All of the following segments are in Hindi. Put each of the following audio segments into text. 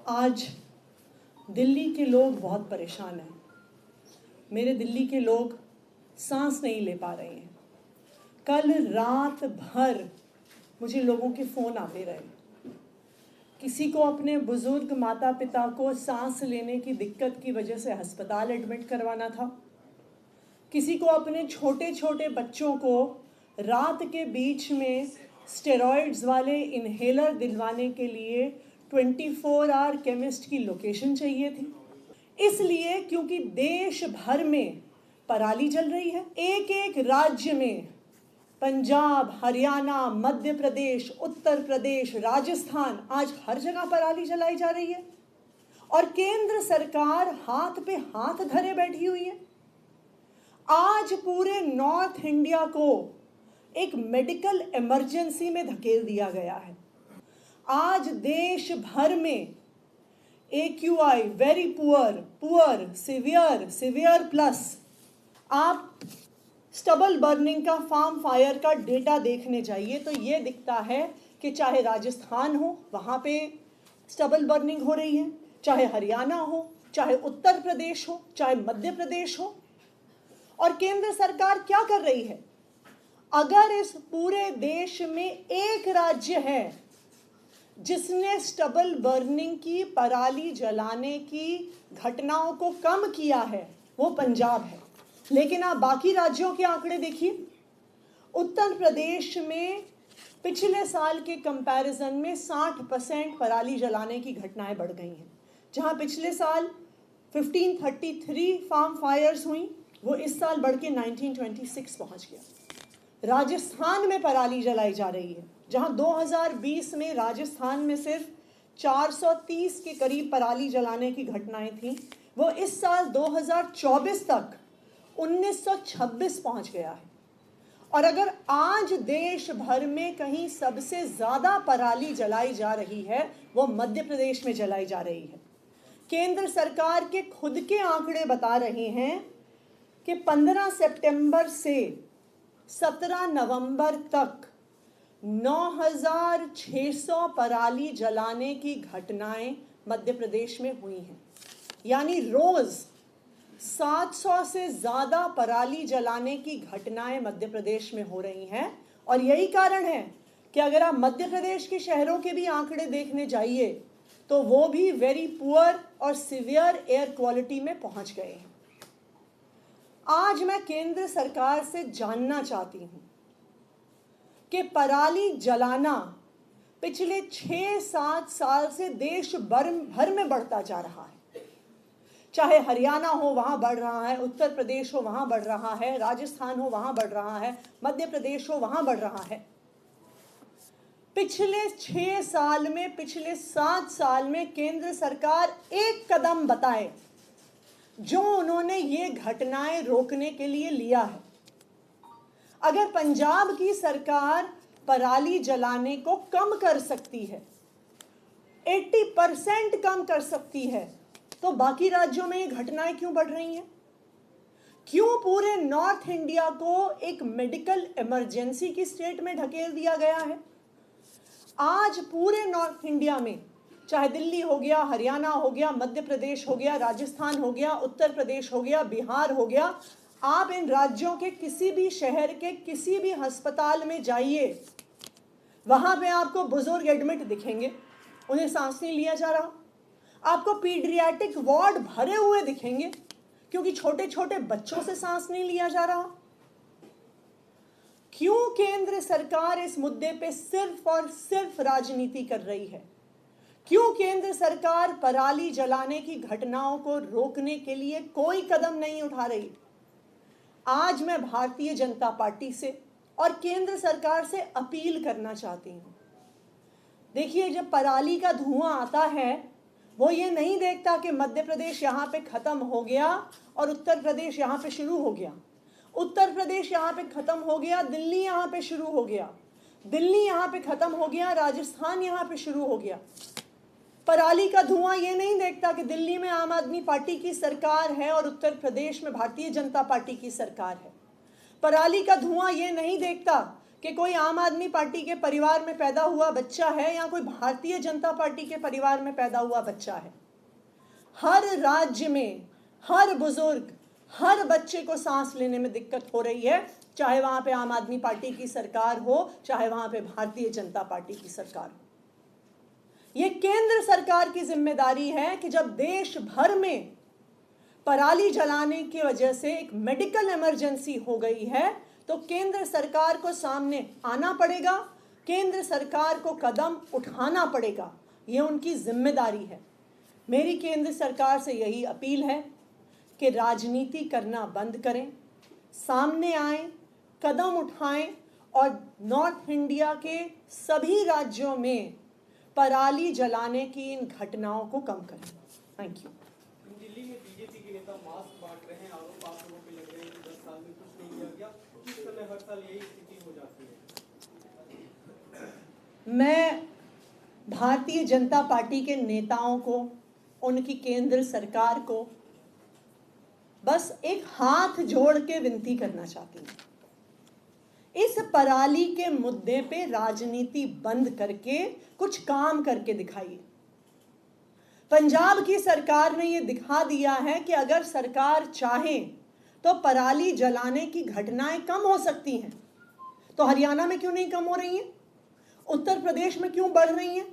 आज दिल्ली के लोग बहुत परेशान हैं। मेरे दिल्ली के लोग सांस नहीं ले पा रहे हैं। कल रात भर मुझे लोगों के फ़ोन आते रहे। किसी को अपने बुज़ुर्ग माता पिता को सांस लेने की दिक्कत की वजह से अस्पताल एडमिट करवाना था। किसी को अपने छोटे छोटे बच्चों को रात के बीच में स्टेरॉइड्स वाले इन्हेलर दिलवाने के लिए 24 आवर केमिस्ट की लोकेशन चाहिए थी। इसलिए क्योंकि देश भर में पराली जल रही है। एक एक राज्य में, पंजाब, हरियाणा, मध्य प्रदेश, उत्तर प्रदेश, राजस्थान, आज हर जगह पराली जलाई जा रही है और केंद्र सरकार हाथ पे हाथ धरे बैठी हुई है। आज पूरे नॉर्थ इंडिया को एक मेडिकल इमरजेंसी में धकेल दिया गया है। आज देश भर में AQI very poor, poor, severe, severe plus, आप स्टबल बर्निंग का, फार्म फायर का डेटा देखने जाइए तो ये दिखता है कि चाहे राजस्थान हो वहाँ पे स्टबल बर्निंग हो रही है, चाहे हरियाणा हो, चाहे उत्तर प्रदेश हो, चाहे मध्य प्रदेश हो। और केंद्र सरकार क्या कर रही है? अगर इस पूरे देश में एक राज्य है जिसने स्टबल बर्निंग की, पराली जलाने की घटनाओं को कम किया है, वो पंजाब है। लेकिन आप बाकी राज्यों के आंकड़े देखिए। उत्तर प्रदेश में पिछले साल के कंपैरिजन में 60% पराली जलाने की घटनाएं बढ़ गई हैं। जहां पिछले साल 1533 फार्म फायर्स हुई, वो इस साल बढ़ के 1926 पहुंच गया। राजस्थान में पराली जलाई जा रही है, जहां 2020 में राजस्थान में सिर्फ 430 के करीब पराली जलाने की घटनाएं थीं, वो इस साल 2024 तक 1926 पहुंच गया है। और अगर आज देश भर में कहीं सबसे ज़्यादा पराली जलाई जा रही है, वो मध्य प्रदेश में जलाई जा रही है। केंद्र सरकार के खुद के आंकड़े बता रहे हैं कि 15 सितंबर से 17 नवंबर तक 9600 पराली जलाने की घटनाएं मध्य प्रदेश में हुई हैं। यानी रोज 700 से ज़्यादा पराली जलाने की घटनाएं मध्य प्रदेश में हो रही हैं। और यही कारण है कि अगर आप मध्य प्रदेश के शहरों के भी आंकड़े देखने जाइए तो वो भी वेरी पुअर और सिवियर एयर क्वालिटी में पहुंच गए हैं। आज मैं केंद्र सरकार से जानना चाहती हूं कि पराली जलाना पिछले 6-7 साल से देश भर में बढ़ता जा रहा है। चाहे हरियाणा हो वहां बढ़ रहा है, उत्तर प्रदेश हो वहां बढ़ रहा है, राजस्थान हो वहां बढ़ रहा है, मध्य प्रदेश हो वहां बढ़ रहा है। पिछले 6 साल में, पिछले 7 साल में केंद्र सरकार एक कदम बताए जो उन्होंने ये घटनाएं रोकने के लिए लिया है। अगर पंजाब की सरकार पराली जलाने को कम कर सकती है, 80% कम कर सकती है, तो बाकी राज्यों में ये घटनाएं क्यों बढ़ रही हैं? क्यों पूरे नॉर्थ इंडिया को एक मेडिकल इमरजेंसी की स्टेट में ढकेल दिया गया है? आज पूरे नॉर्थ इंडिया में, चाहे दिल्ली हो गया, हरियाणा हो गया, मध्य प्रदेश हो गया, राजस्थान हो गया, उत्तर प्रदेश हो गया, बिहार हो गया, आप इन राज्यों के किसी भी शहर के किसी भी अस्पताल में जाइए, वहां पे आपको बुजुर्ग एडमिट दिखेंगे, उन्हें सांस नहीं लिया जा रहा। आपको पीडियाट्रिक वार्ड भरे हुए दिखेंगे क्योंकि छोटे छोटे बच्चों से सांस नहीं लिया जा रहा। क्यों केंद्र सरकार इस मुद्दे पे सिर्फ और सिर्फ राजनीति कर रही है? क्यों केंद्र सरकार पराली जलाने की घटनाओं को रोकने के लिए कोई कदम नहीं उठा रही? आज मैं भारतीय जनता पार्टी से और केंद्र सरकार से अपील करना चाहती हूं। देखिए, जब पराली का धुआं आता है, वो ये नहीं देखता कि मध्य प्रदेश यहाँ पे खत्म हो गया और उत्तर प्रदेश यहाँ पे शुरू हो गया, उत्तर प्रदेश यहाँ पे खत्म हो गया, दिल्ली यहाँ पे शुरू हो गया, दिल्ली यहाँ पे खत्म हो गया, राजस्थान यहाँ पे शुरू हो गया। पराली का धुआं ये नहीं देखता कि दिल्ली में आम आदमी पार्टी की सरकार है और उत्तर प्रदेश में भारतीय जनता पार्टी की सरकार है। पराली का धुआं ये नहीं देखता कि कोई आम आदमी पार्टी के परिवार में पैदा हुआ बच्चा है या कोई भारतीय जनता पार्टी के परिवार में पैदा हुआ बच्चा है, हर राज्य में हर बुजुर्ग, हर बच्चे को सांस लेने में दिक्कत हो रही है, चाहे वहां पे आम आदमी पार्टी की सरकार हो, चाहे वहां पे भारतीय जनता पार्टी की सरकार हो। यह केंद्र सरकार की जिम्मेदारी है कि जब देश भर में पराली जलाने की वजह से एक मेडिकल इमरजेंसी हो गई है, तो केंद्र सरकार को सामने आना पड़ेगा, केंद्र सरकार को कदम उठाना पड़ेगा। यह उनकी जिम्मेदारी है। मेरी केंद्र सरकार से यही अपील है कि राजनीति करना बंद करें, सामने आएं, कदम उठाएं और नॉर्थ इंडिया के सभी राज्यों में पराली जलाने की इन घटनाओं को कम करें। Thank you. दिल्ली में बीजेपी के नेता मास्क बांट रहे हैं, आरोप आप लोगों पे लग रहे हैं कि 10 साल में कुछ नहीं किया गया, किस समय हर साल यही स्थिति हो जाती है? मैं भारतीय जनता पार्टी के नेताओं को, उनकी केंद्र सरकार को बस एक हाथ जोड़ के विनती करना चाहती हूँ, इस पराली के मुद्दे पे राजनीति बंद करके कुछ काम करके दिखाइए। पंजाब की सरकार ने यह दिखा दिया है कि अगर सरकार चाहे तो पराली जलाने की घटनाएं कम हो सकती हैं। तो हरियाणा में क्यों नहीं कम हो रही हैं? उत्तर प्रदेश में क्यों बढ़ रही हैं?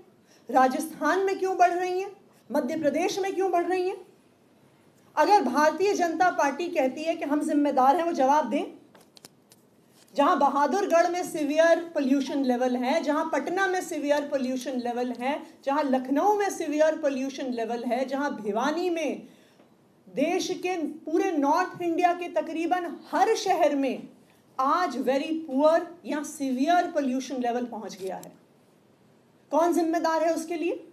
राजस्थान में क्यों बढ़ रही हैं? मध्य प्रदेश में क्यों बढ़ रही हैं? अगर भारतीय जनता पार्टी कहती है कि हम जिम्मेदार हैं, वो जवाब दें। जहां बहादुरगढ़ में सीवियर पोल्यूशन लेवल है, जहां पटना में सीवियर पोल्यूशन लेवल है, जहां लखनऊ में सीवियर पोल्यूशन लेवल है, जहां भिवानी में, देश के पूरे नॉर्थ इंडिया के तकरीबन हर शहर में आज वेरी पुअर या सीवियर पोल्यूशन लेवल पहुंच गया है। कौन जिम्मेदार है उसके लिए?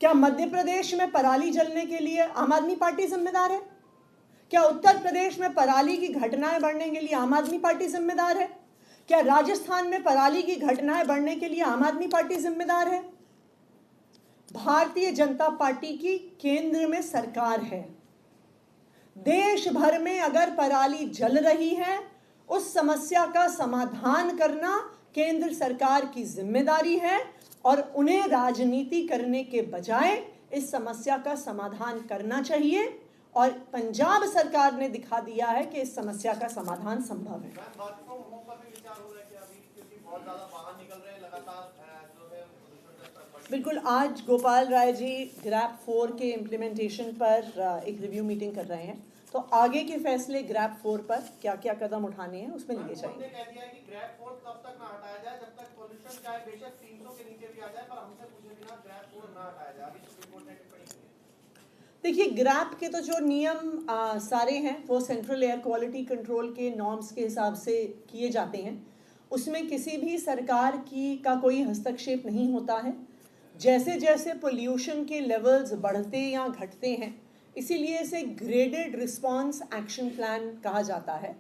क्या मध्य प्रदेश में पराली जलने के लिए आम आदमी पार्टी जिम्मेदार है? क्या उत्तर प्रदेश में पराली की घटनाएं बढ़ने के लिए आम आदमी पार्टी जिम्मेदार है? क्या राजस्थान में पराली की घटनाएं बढ़ने के लिए आम आदमी पार्टी जिम्मेदार है? भारतीय जनता पार्टी की केंद्र में सरकार है। देश भर में अगर पराली जल रही है, उस समस्या का समाधान करना केंद्र सरकार की जिम्मेदारी है और उन्हें राजनीति करने के बजाय इस समस्या का समाधान करना चाहिए। और पंजाब सरकार ने दिखा दिया है कि इस समस्या का समाधान संभव है। बिल्कुल, आज गोपाल राय जी ग्रैप 4 के इम्प्लीमेंटेशन पर एक रिव्यू मीटिंग कर रहे हैं, तो आगे के फैसले ग्रैप 4 पर क्या क्या कदम उठाने हैं उसमें लिए जाएंगे। कह दिया है कि ग्रैप 4 तब तक ना हटाया जाए जब तक पॉल्यूशन चाहे बेशक 300 के नीचे भी आ जाए, पर हमसे पूछे बिना ग्रैप 4 ना हटाया जाए। अभी सुप्रीम कोर्ट ने टिप्पणी की है। देखिए, ग्रैप के तो जो नियम सारे हैं वो सेंट्रल एयर क्वालिटी कंट्रोल के नॉर्म्स के हिसाब से किए जाते हैं। उसमें किसी भी सरकार का कोई हस्तक्षेप नहीं होता है। जैसे जैसे पोल्यूशन के लेवल्स बढ़ते या घटते हैं, इसीलिए इसे ग्रेडेड रिस्पॉन्स एक्शन प्लान कहा जाता है।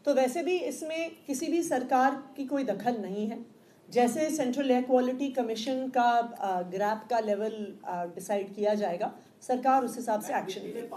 तो वैसे भी इसमें किसी भी सरकार की कोई दखल नहीं है। जैसे सेंट्रल एयर क्वालिटी कमीशन का ग्रैप का लेवल डिसाइड किया जाएगा, सरकार उस हिसाब से एक्शन लेगी।